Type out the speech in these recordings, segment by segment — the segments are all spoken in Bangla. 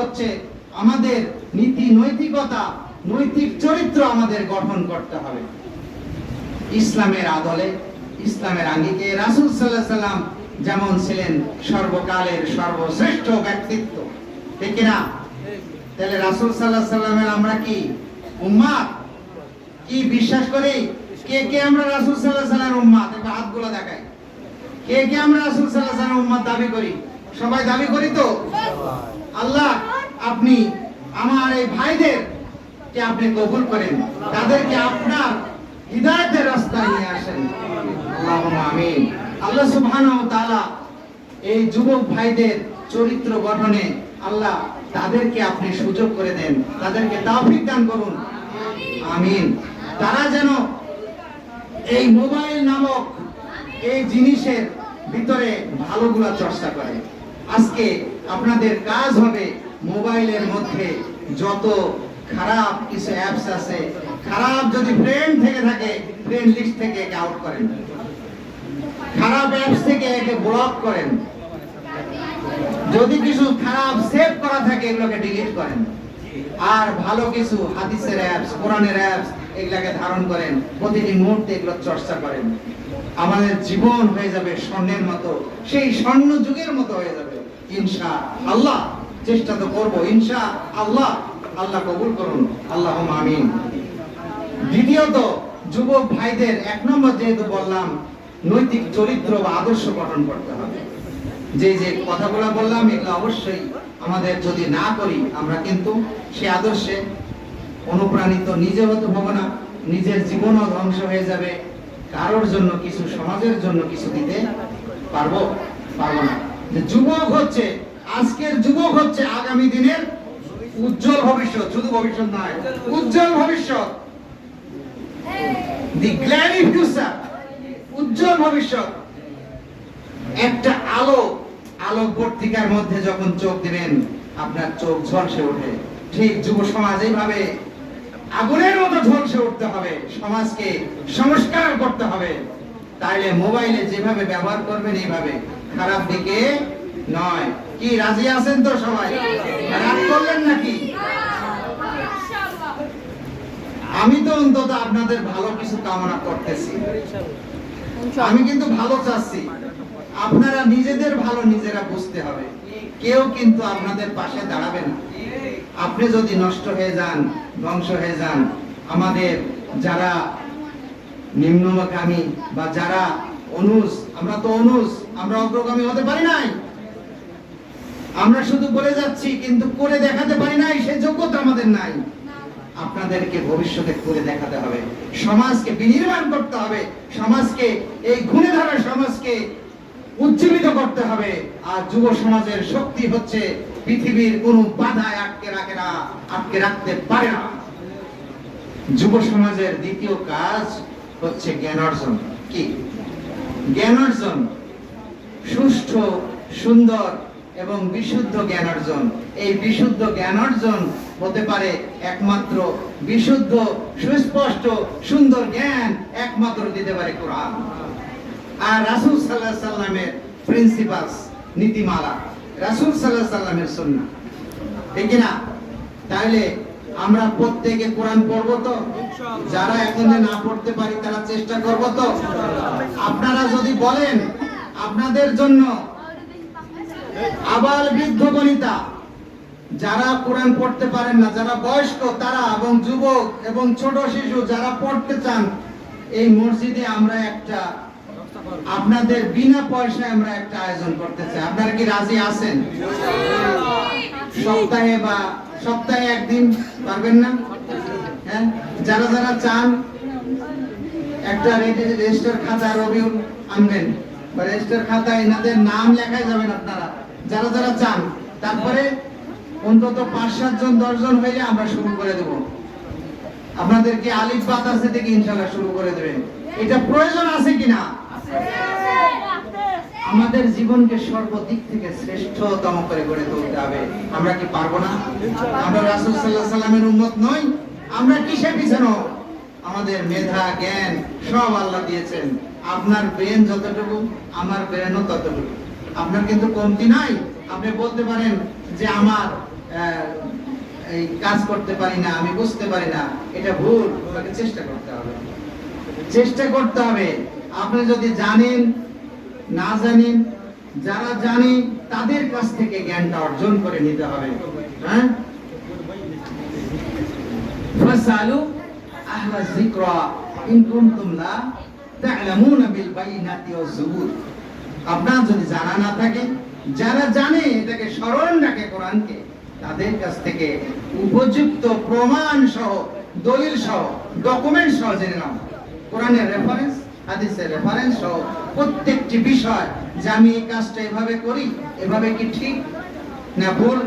হচ্ছে আমাদের নীতি নৈতিকতা, নৈতিক চরিত্র আমাদের গঠন করতে হবে ইসলামের আদলে, ইসলামের আঙ্গিকে। রাসূল সাল্লাল্লাহু আলাইহি সাল্লাম যেমন ছিলেন সর্বকালের সর্বশ্রেষ্ঠ ব্যক্তিত্ব, ঠিক না? তাহলে রাসূল সাল্লাল্লাহু আলাইহি সাল্লামের আমরা কি উম্মত, কি বিশ্বাস করি? কে কে আমরা রাসূল সাল্লাল্লাহু আলাইহি সাল্লামের উম্মত? একটু হাতগুলো দেখাই। কে কে আমরা রাসূল সাল্লাল্লাহু আলাইহি সাল্লামের উম্মত দাবি করি? সবাই দাবি করি তো? আল্লাহ, আপনি আমার এই ভাইদের কে আপনি কবুল করেন, তাদেরকে আপনার হিদায়াতের রাস্তায় নিয়ে আসেন। আল্লাহুম্মা আমিন। আল্লাহ সুবহানাহু ওয়া তাআলা এই যুবক ভাইদের চরিত্র গঠনে আল্লাহ তাদেরকে আপনি সুযোগ করে দেন, তাদেরকে তৌফিক দান করুন, আমিন। তারা যেন এই মোবাইল নামক এই জিনিসের ভিতরে ভালোগুলা চর্চা করে। আজকে আপনাদের কাজ হবে মোবাইলের মধ্যে যত খারাপ কিছু অ্যাপস আছে, খারাপ যদি ফ্রেন্ড থেকে থাকে ফ্রেন্ড লিস্ট থেকে একে আউট করেন, খারাপ অ্যাপস থেকে একে ব্লক করেন, যদি কিছু খারাপ সেভ করা থাকে এগুলোকে ডিলিট করেন, আর ভালো কিছু হাদিসের অ্যাপস, কোরআনের অ্যাপস এগুলাকে ধারণ করেন, প্রতিদিন মুহূর্তে এগুলো চর্চা করেন। আমাদের জীবন হয়ে যাবে স্বর্ণের মতো, সেই স্বর্ণ যুগের মতো হয়ে যাবে ইনশাআল্লাহ। চেষ্টা তো করব ইনশাআল্লাহ। আল্লাহ কবুল করুন, আল্লাহুম্মা আমিন। দ্বিতীয়ত, যুবক ভাইদের এক নম্বর যেহেতু বললাম, নৈতিক চরিত্র বা আদর্শ গঠন করতে হবে। যে যে কথাগুলো বললাম এগুলো অবশ্যই আমাদের যদি না করি আমরা কিন্তু সে আদর্শে অনুপ্রাণিত নিজে হতে পারবো না, নিজের জীবনও ধ্বংস হয়ে যাবে, কারোর জন্য কিছু, সমাজের জন্য কিছু দিতে পারবো না। যে যুবক হচ্ছে, আজকের যুবক হচ্ছে আগামী দিনের উজ্জ্বল ভবিষ্যৎ, শুধু ভবিষ্যৎ নয়, উজ্জ্বল ভবিষ্যৎ, দি গ্ল্যারি ফিউচার, উজ্জ্বল ভবিষ্যৎ। একটা আলোকবর্তিকার মধ্যে যখন চোখ দিবেন আপনার চোখ ঝলসে ওঠে, ঠিক যুব সমাজ এইভাবে আগুনের মতো ঝলসে উঠতে হবে, সমাজকে সংস্কার করতে হবে। তাইলে মোবাইলে যেভাবে ব্যবহার করবেন এইভাবে, খারাপ দিকে নয়। কি রাজি আছেন তো সবাই? রাগ করলেন নাকি? আমি তো অন্তত আপনাদের ভালো কিছু কামনা করতেছি, আমি কিন্তু ভালো চাচ্ছি। আপনারা নিজেদের ভালো নিজেরা বুঝতে হবে, কেউ কিন্তু আপনাদের পাশে দাঁড়াবে না। আপনি যদি নষ্ট হয়ে যান, ধ্বংস হয়ে যান, আমাদের যারা নিম্নগামী বা যারা অনুজ, আমরা তো অনুজ, আমরা অগ্রগামী হতে পারি নাই, আমরা শুধু বলে যাচ্ছি কিন্তু করে দেখাতে পারি নাই, সেই যোগ্যতা আমাদের নাই। আপনাদেরকে ভবিষ্যতে করে দেখাতে হবে, সমাজকে বিনির্মাণ করতে হবে, সমাজকে এই ঘুরে ধরা সমাজকে উজ্জীবিত করতে হবে। আর যুব সমাজের শক্তি হচ্ছে পৃথিবীর কোনো বাধায় আটকে রাখে না, আটকে রাখতে পারে না। যুব সমাজের দ্বিতীয় কাজ হচ্ছে জ্ঞান অর্জন। কি জ্ঞান অর্জন? সুষ্ঠু, সুন্দর এবং বিশুদ্ধ জ্ঞান অর্জন। এই বিশুদ্ধ জ্ঞান অর্জন হতে পারে একমাত্র বিশুদ্ধ, সুস্পষ্ট, সুন্দর জ্ঞান একমাত্র দিতে পারে কোরআন আর রাসূল সাল্লাল্লাহু আলাইহি সাল্লামের প্রিন্সিপালস, নীতিমালা, রাসূল সাল্লাল্লাহু আলাইহি সাল্লামের সুন্নাহ, ঠিক না? তাহলে আমরা প্রত্যেকে কোরআন পড়ব তো? যারা এখনো না পড়তে পারি তারা চেষ্টা করব তো? আপনারা যদি বলেন আপনাদের জন্য আবাল বৃদ্ধ বনিতা, যারা কোরআন পড়তে পারেন না, যারা বয়স্ক তারা, এবং যুবক এবং ছোট শিশু যারা পড়তে চান, এই মসজিদে আমরা একটা আপনাদের বিনা পয়সায় আমরা একটা আয়োজন করতে চাই। আপনারা কি রাজি আছেন? সপ্তাহে একদিন পারবেন না? হ্যাঁ, যারা যারা চান একটা রেজিস্টার খাতা রবিউল আনবেন, বা রেজিস্টার খাতায় এনাদের নাম লেখাই যাবেন আপনারা, যারা যারা চান। তারপরে অন্তত 5-7 জন 10 জন হইলে আমরা শুরু করে দেব। আপনাদেরকে আলিফ বাতাসে থেকে ইনশাআল্লাহ শুরু করে দেবেন। এটা প্রয়োজন আছে কিনা? আমাদের জীবনকে সর্বদিক থেকে শ্রেষ্ঠতম করে গড়ে তুলতে হবে। আমরা কি পারবো না? আমরা রাসূল সাল্লাল্লাহু আলাইহি সাল্লামের উম্মত নই? আমরা কিসের পিছনে? আমাদের মেধা, জ্ঞান সব আল্লাহ দিয়েছেন। আপনার ব্রেন যতটুকু, আমার ব্রেনও ততটুকু। আপনার কিন্তু কমতি নাই। আপনি বলতে পারেন যে আমার এই কাজ করতে পারি না, আমি বুঝতে পারি না, এটা ভুল। তোমাকে চেষ্টা করতে হবে, চেষ্টা করতে হবে। আপনি যদি জানেন, না জানেন, যারা জানে তাদের কাছ থেকে জ্ঞানটা অর্জন করে নিতে হবে। হ্যাঁ, ফাসালু আহলা যিকরা ইন কুনতুম লা তা'লামুনা বিল বাইনাতি ওয়াজ যুবুর। আপনার যদি জানা না থাকে, যারা জানে এটাকে স্মরণ রাখে কোরআনকে, তাদের কাছ থেকে উপযুক্ত প্রমাণ সহ, দলিল সহ, ডকুমেন্ট সহ জেনে নাও। কোরআনের রেফারেন্স, হাদিসের রেফারেন্স সহ প্রত্যেকটি বিষয়, যে আমি এই কাজটা এভাবে করি, এভাবে কি ঠিক না ভুল,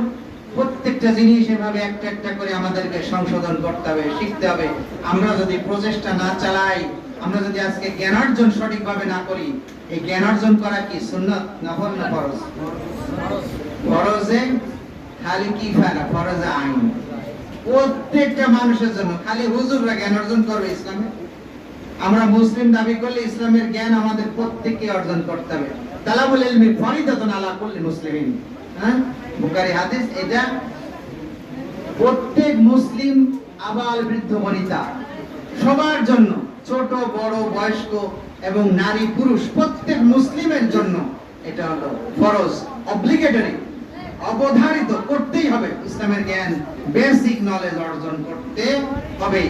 প্রত্যেকটা জিনিস এভাবে একটা একটা করে আমাদেরকে সংশোধন করতে হবে, শিখতে হবে। আমরা যদি প্রচেষ্টা না চালাই, আমরা যদি আজকে জ্ঞানার্জন সঠিকভাবে না করি, এই জ্ঞানার্জন করা কি সুন্নাত নফল না ফরজ? ফরজে খালি কিফায়া, ফরজে আইন। প্রত্যেকটা মানুষের জন্য, খালি হুজুররা জ্ঞান অর্জন করবে ইসলামে? আমরা মুসলিম দাবি করলে ইসলামের জ্ঞান আমাদের প্রত্যেককে অর্জন করতে হবে। তালাবুল ইলমি ফরিদাতুন আলা কুল্লি মুসলিমিন। হ্যাঁ, বুখারী হাদিস। এটা প্রত্যেক মুসলিম, আবাল বৃদ্ধ বনিতা সবার জন্য, ছোট বড় বয়স্ক এবং নারী পুরুষ প্রত্যেক মুসলিমের জন্য এটা হলো ফরজ, অব্লিগেটরি, অবধারিত, করতেই হবে। ইসলামের জ্ঞান, বেসিক নলেজ অর্জন করতে হবে।